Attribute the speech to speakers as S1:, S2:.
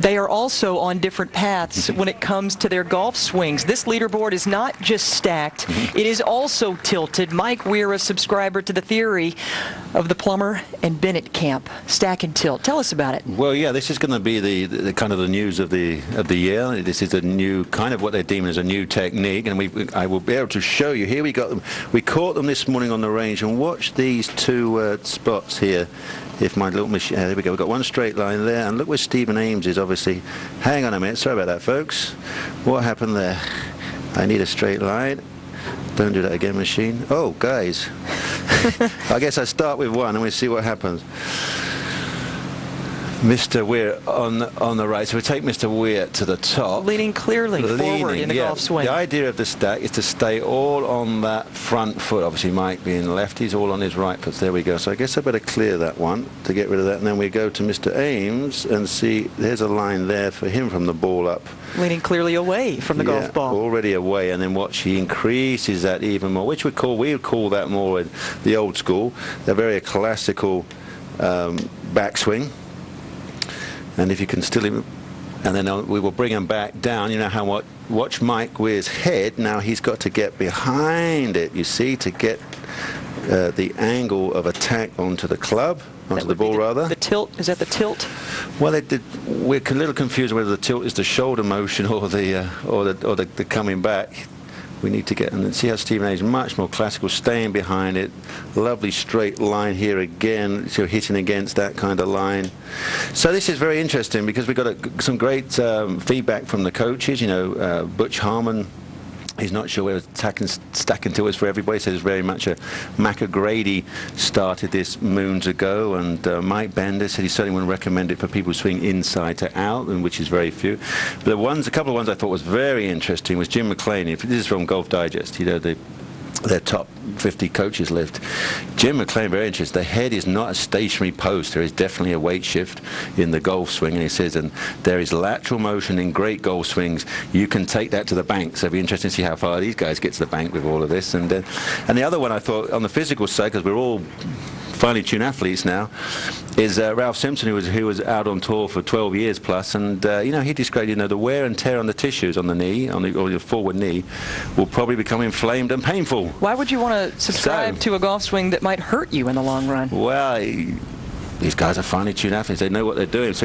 S1: They are also on different paths when it comes to their golf swings. This leaderboard is not just stacked, it is also tilted. Mike Weir, a subscriber to the theory of the Plummer and Bennett camp. Stack and tilt. Tell us about it.
S2: Well, yeah, this is going to be the kind of the news of the year. This is a new kind of what they're deeming as a new technique, and I will be able to show you. Here we got them. We caught them this morning on the range, and watch these two spots here. If my little machine, there we go. We've got one straight line there, and look where Stephen Ames is. Obviously, hang on a minute. Sorry about that, folks. What happened there? I need a straight line. Don't do that again, machine. Oh, guys. I guess I start with one and we see what happens. Mr. Weir on the right, so we take Mr. Weir to the top.
S1: Leaning clearly forward in the golf swing.
S2: The idea of the stack is to stay all on that front foot. Obviously, Mike being left, he's all on his right foot. There we go. So I guess I better clear that one to get rid of that. And then we go to Mr. Ames and see, there's a line there for him from the ball up.
S1: Leaning clearly away from the golf ball.
S2: Already away, and then watch, he increases that even more, which we would call that more the old school, the very classical backswing. And if you can still, and then we will bring him back down. You know how watch Mike Weir's head. Now he's got to get behind it, you see, to get the angle of attack onto the club, onto the ball rather.
S1: The tilt, is that the tilt?
S2: Well, we're a little confused whether the tilt is the shoulder motion or the coming back. We need to get, and then see how Stephen A is much more classical, staying behind it. Lovely straight line here again, so hitting against that kind of line. So this is very interesting because we got some great feedback from the coaches. You know, Butch Harmon, he's not sure whether stack and tilt is for everybody, so it's very much a Mac O'Grady started this moons ago, and Mike Bender said he certainly wouldn't recommend it for people who swing inside to out, and which is very few. But a couple of ones I thought was very interesting was Jim McLean. This is from Golf Digest, you know, their top 50 coaches list. Jim McLean, very interesting. The head is not a stationary post. There is definitely a weight shift in the golf swing, and he says, and there is lateral motion in great golf swings. You can take that to the bank. So it'll be interesting to see how far these guys get to the bank with all of this. And the other one I thought on the physical side, because we're all finely tuned athletes now, is Ralph Simpson, who was out on tour for 12 years plus, and you know, he described, you know, the wear and tear on the tissues on the knee, or your forward knee, will probably become inflamed and painful.
S1: Why would you want to subscribe to a golf swing that might hurt you in the long run?
S2: Well, these guys are finely tuned athletes. They know what they're doing. So